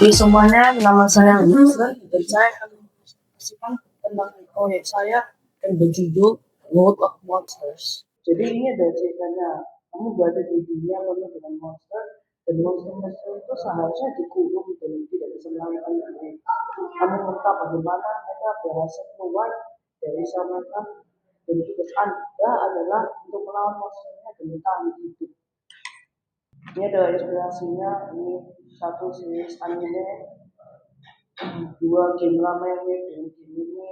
Di semuanya, nama saya Wilson dan saya akan menjelaskan tentang proyek saya yang berjudul World of Monsters. Jadi ini ada ceritanya, kamu berada di dunia penuh dengan monster dan monster-monster itu seharusnya dikurung dan tidak bisa melarikan diri. Kamu minta bagaimana mereka berhasil keluar dari sel mereka dan tugas Anda adalah untuk melawan monsternya dan bertahan hidup. Ini adalah inspirasinya, ini satu series anime, dua game lama yang mirip dengan game ini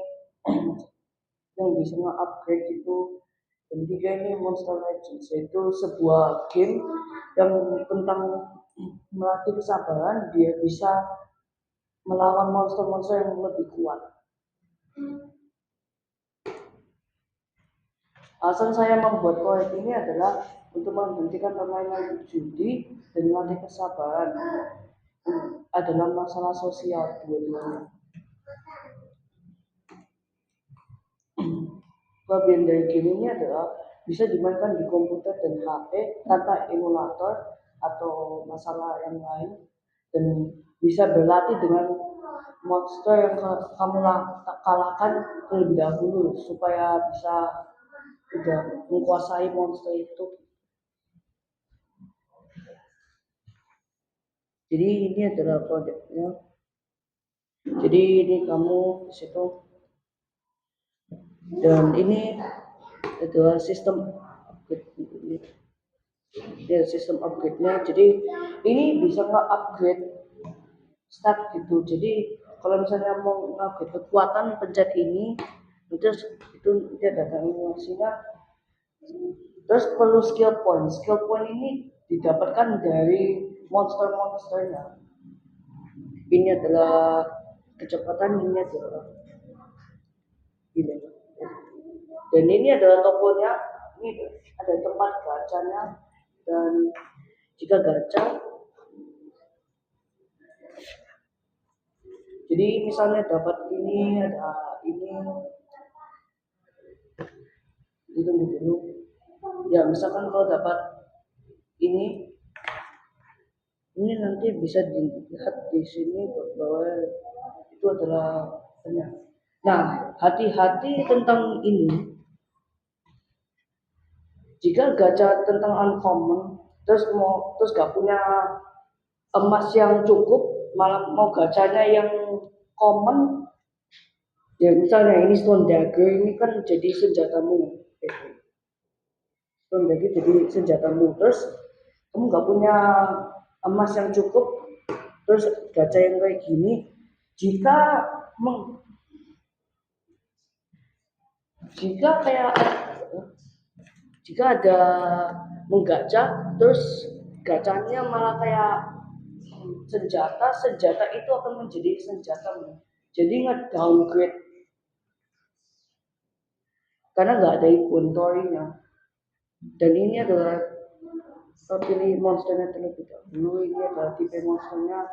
yang bisa nge-upgrade itu, dan tiga ini Monster Legends, yaitu sebuah game yang tentang melatih kesabaran, dia bisa melawan monster-monster yang lebih kuat. Alasan saya membuat proyek ini adalah untuk menghentikan permainan judi dan melatih kesabaran. Adalah masalah sosial dua-duanya. Kelebihan dari game ini adalah bisa dimainkan di komputer dan HP tanpa emulator atau masalah yang lain, dan bisa berlatih dengan monster yang kamu kalahkan terlebih dahulu supaya bisa udah menguasai monster itu. Jadi ini adalah proyeknya. Jadi ini kamu di situ, dan ini adalah sistem upgrade. Ya, sistem upgrade-nya. Jadi ini bisa nge-upgrade stat gitu. Jadi kalau misalnya mau nge-upgrade kekuatan, pencet ini, terus itu dia ada animasinya. Terus perlu skill point. Skill point ini didapatkan dari monster-monsternya. Ini adalah kecepatan, ini adalah ini. Dan ini adalah tokonya. Ini ada tempat gacanya, dan jika gacha, jadi misalnya dapat ini, ada ini, ditunggu dulu. Ya misalkan kalau dapat ini nanti bisa dilihat di sini bahwa itu adalah benar. Nah, hati-hati tentang ini. Jika gacha tentang uncommon, terus gak punya emas yang cukup, malah mau gacanya yang common, ya misalnya ini stone dagger, ini kan jadi senjatamu. Stone dagger jadi senjatamu, terus kamu gak punya emas yang cukup, terus gacha yang kayak gini, jika ada menggacha, terus gacanya malah kayak senjata itu akan menjadi senjatamu, jadi nge-downgrade karena nggak ada inventory-nya. Dan ini adalah pilih monsternya terlebih dahulu. Ini adalah tipe monsternya.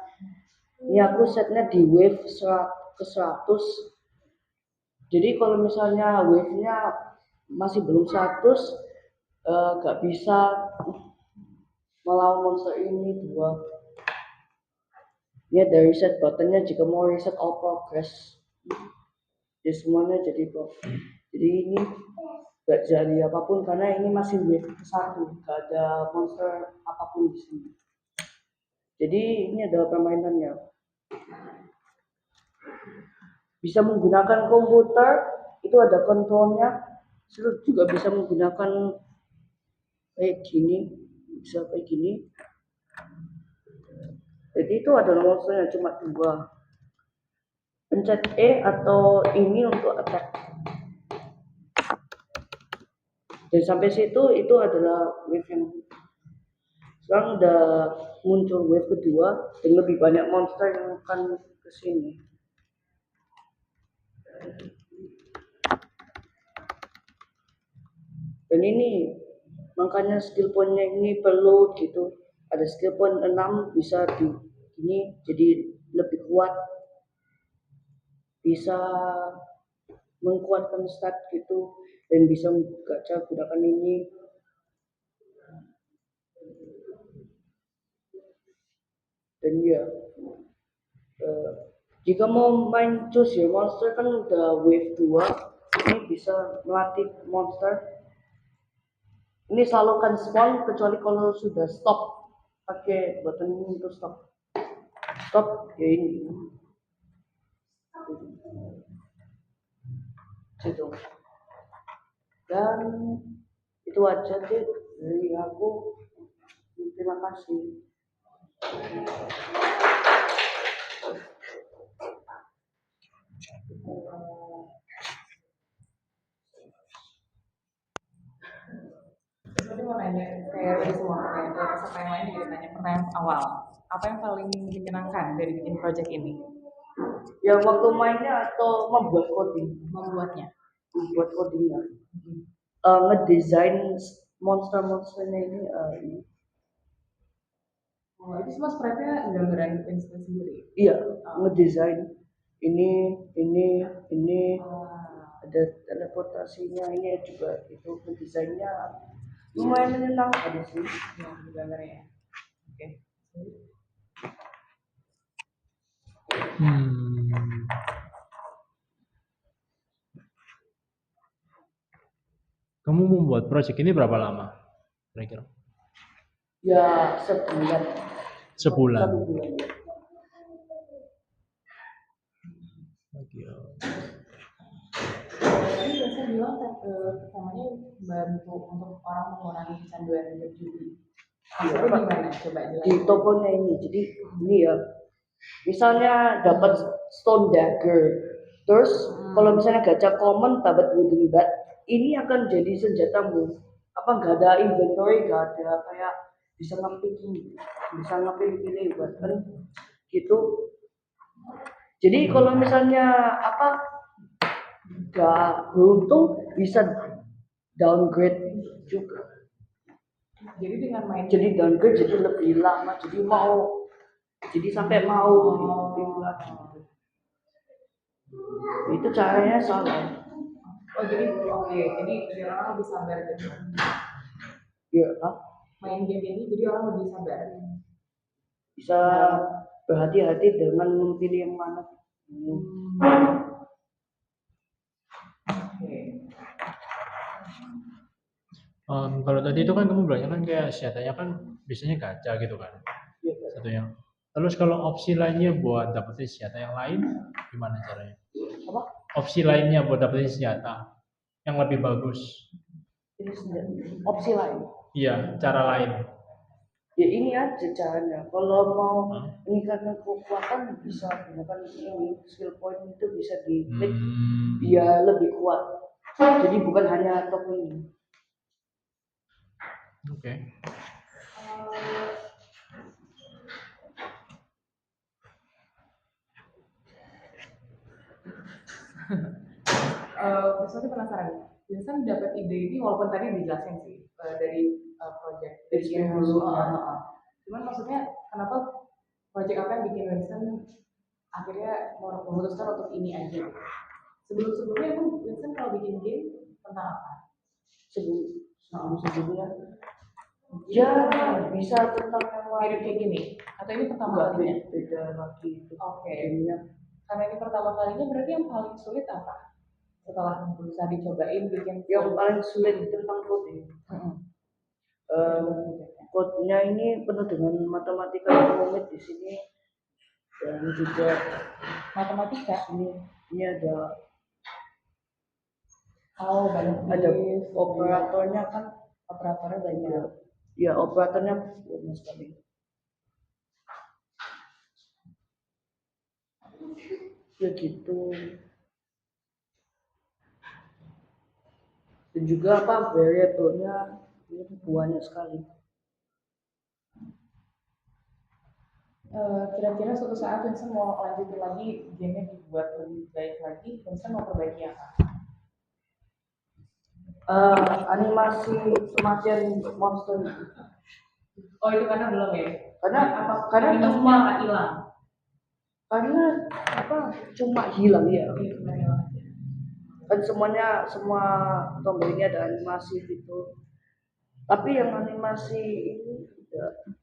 Ini aku setnya di wave ke 100. Jadi kalau misalnya wave-nya masih belum 100, gak bisa melawan monster ini dua. Ini ada reset buttonnya jika mau reset all progress. Jadi semuanya jadi progress. Jadi ini gak jadi apapun karena ini masih wave ke 1, gak ada monster apapun di sini. Jadi ini adalah permainannya. Bisa menggunakan komputer, itu ada kontrolnya. Terus juga bisa menggunakan kayak gini, bisa kayak gini. Jadi itu adalah monsternya cuma 2. Pencet E atau ini untuk attack. Dan sampai situ itu adalah wave yang sekarang udah muncul wave kedua dan lebih banyak monster yang akan kesini. Dan ini makanya skill point-nya ini perlu gitu. Ada skill point 6 bisa di ini jadi lebih kuat, bisa menguatkan stat gitu, dan bisa gacha gunakan ini. Dan ya Eh, jika mau main Choose Your Monster kan udah wave 2, ini bisa melatih monster. Ini salurkan spawn kecuali kalau sudah stop, pakai button ini untuk stop. Stop ya ini. Gitu. Dan itu aja deh dari aku. Terima kasih. Jadi mau nanya kayak dari semua pertanyaan, peserta yang lain juga tanya pertanyaan awal. Apa yang paling menyenangkan dari bikin project ini? Yang waktu mainnya atau membuat coding? Membuatnya. Membuat codingnya. Ngedesain monster-monsternya ini. Oh, itu semua sprite-nya gambaran Winston sendiri? Iya, ngedesain ini ada teleportasinya, ini juga itu ngedesainnya lumayan menyenangkan sih. Ya, gambarnya. Oke. Kamu membuat project ini berapa lama? Kira-kira? Ya sebulan. Sebulan. 1 bulan. Oke. Tadi biasa bilang pertamanya bantu untuk orang mengurangi kecanduan berjudi. Maksudnya gimana? Coba Di jelasin. tokonya ini, jadi ini ya, misalnya dapat stone dagger, terus kalau misalnya gacha common dapat wooden bat, ini akan jadi senjatamu. Apa nggak ada inventory, nggak ada kayak bisa ngepilih weapon gitu. Jadi kalau misalnya apa nggak beruntung bisa downgrade juga. Jadi dengan main Jadi downgrade jadi lebih lama, jadi sampai mau gitu lagi. Itu caranya salah. Oh jadi oke, jadi biar orang lebih sabar gitu. Ya, Main game ini jadi orang lebih sabar. bisa berhati-hati dengan memilih yang mana. Oke. Kalau tadi itu kan kamu bilangnya kan kayak senjatanya kan biasanya gacha gitu kan, Ya, satunya. Terus kalau opsi lainnya buat dapetin senjata yang lain, gimana caranya? apa? Opsi lainnya buat dapetin senjata yang lebih bagus. Ini sendiri. Opsi lain. Iya, cara lain. Ya ini aja caranya. Kalau mau meningkatkan kekuatan bisa gunakan ini skill point itu bisa di klik dia lebih kuat. Jadi bukan hanya top ini. Oke. Misalnya penasaran, Vincent dapat ide ini walaupun tadi dijelasin sih dari project Bikin dulu. dulu. Cuman maksudnya kenapa project apa yang bikin Vincent akhirnya memutuskan untuk ini aja? Sebelumnya emang Vincent kalau bikin game tentang apa? Sebelumnya ya bisa tentang yang lain Mirip kayak gini? Atau ini pertama nggak kalinya? beda lagi itu. Oke. Gamenya. Karena ini pertama kalinya berarti yang paling sulit apa? Setelah berusaha dicobain bikin Yang paling sulit tentang coding. Code-nya ini penuh dengan matematika yang rumit di sini dan juga matematika. Ini ada banyak operatornya kan, operatornya banyak. Ya operatornya banyak sekali. Ya gitu. Dan juga apa variabelnya ini banyak sekali. Kira-kira suatu saat Vincent mau lanjutin lagi game-nya dibuat lebih baik lagi, Vincent mau perbaiki apa? Animasi kematian monster. Oh itu karena belum ya? Karena cuma hilang. Karena cuma hilang ya. Cuma hilang. Kan semua tombol ini ada animasi gitu. Tapi yang animasi ini tidak.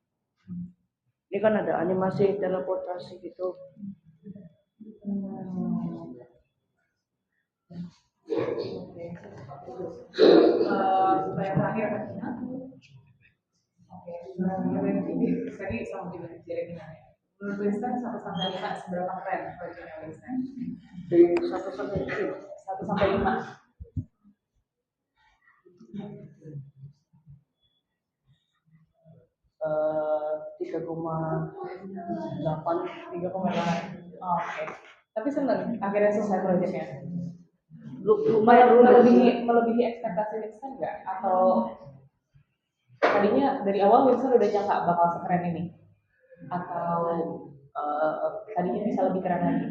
Ini kan ada animasi teleportasi gitu. Hmm. Oke. Pertanyaan terakhir kan? Oke. Tadi sama juga jadi gimana? Menurut Winston 1 sampai 5 seberapa keren proyeknya Winston? Dari 1 sampai 5. 1 sampai 5. 3,8. 3,8. Oh, oke. Tapi seneng akhirnya selesai proyeknya. Lumayan Melebihi ekspektasi Winston nggak? Atau tadinya dari awal Winston udah nyangka bakal sekeren ini? Atau tadinya bisa lebih keren lagi?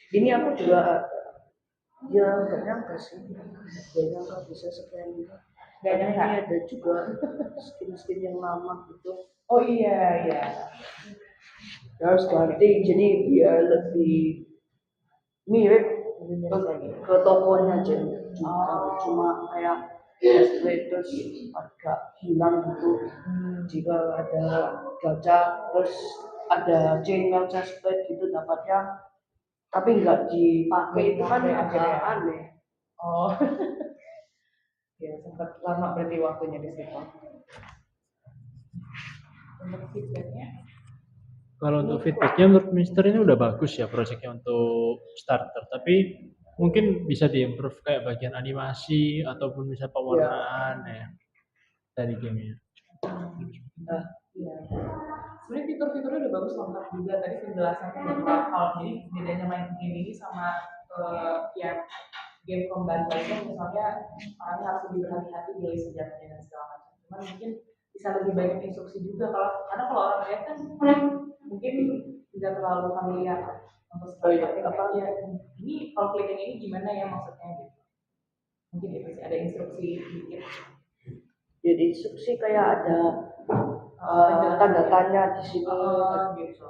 ini aku juga ya nggak nyangka sih, nggak nyangka bisa sekeren itu. Nggak Karena nyangka? ini ada juga skin yang lama gitu, Oh iya. harus ganti jadi biar lebih mirip ke tokonya aja. Cuma kayak terus agak hilang gitu. Jika ada gacha terus ada chain yang suspect gitu dapatnya, tapi nggak dipakai itu kan agak aneh. Oh. Ya sempat lama berarti waktunya di situ. Untuk feedbacknya? Kalau untuk feedbacknya menurut Mister ini udah bagus ya proyeknya untuk starter, tapi mungkin bisa diimprove kayak bagian animasi ataupun bisa pewarnaan ya dari gamenya. Iya. Sebenarnya fitur-fiturnya udah bagus lengkap juga. Tadi penjelasannya udah kalau jadi bedanya main game ini sama yang game combat lainnya, misalnya orangnya harus lebih berhati-hati milih senjatanya dan segala macam. Cuman mungkin bisa lebih banyak instruksi juga karena kalau orang lihat kan mungkin tidak terlalu familiar untuk ya, ini kalau klik yang ini gimana ya maksudnya gitu. Mungkin itu sih ada instruksi dikit. Jadi instruksi kayak ada tanda tanya di sini. Gitu.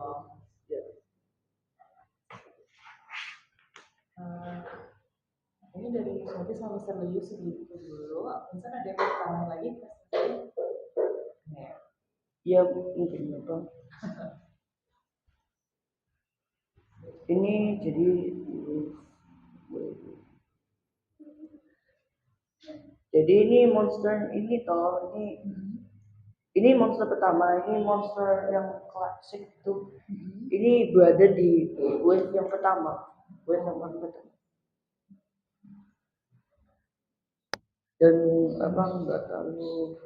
Ini dari Sophie sama Mr. Liu segitu dulu. Misalnya ada yang mau tambahin lagi? Ya mungkin apa? Ini jadi ini monster ini toh ini monster pertama, ini monster yang klasik tuh. Ini berada di wave yang pertama, dan apa nggak terlalu.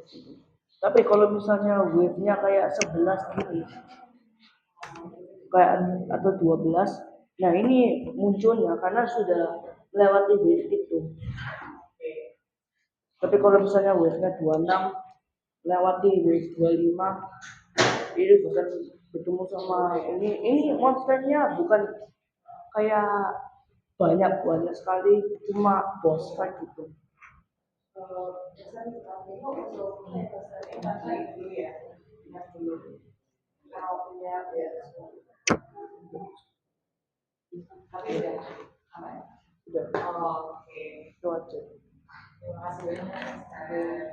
Tapi kalau misalnya wave-nya kayak 11 gini, kayak atau 12, nah ini munculnya karena sudah melewati wave itu. Tapi kalau misalnya wave-nya 26 lewati wave 25, ini bukan bertemu sama ini monsternya bukan kayak banyak sekali, cuma boss fight gitu. Udah. Oke. Itu aja. Terima kasih banyak.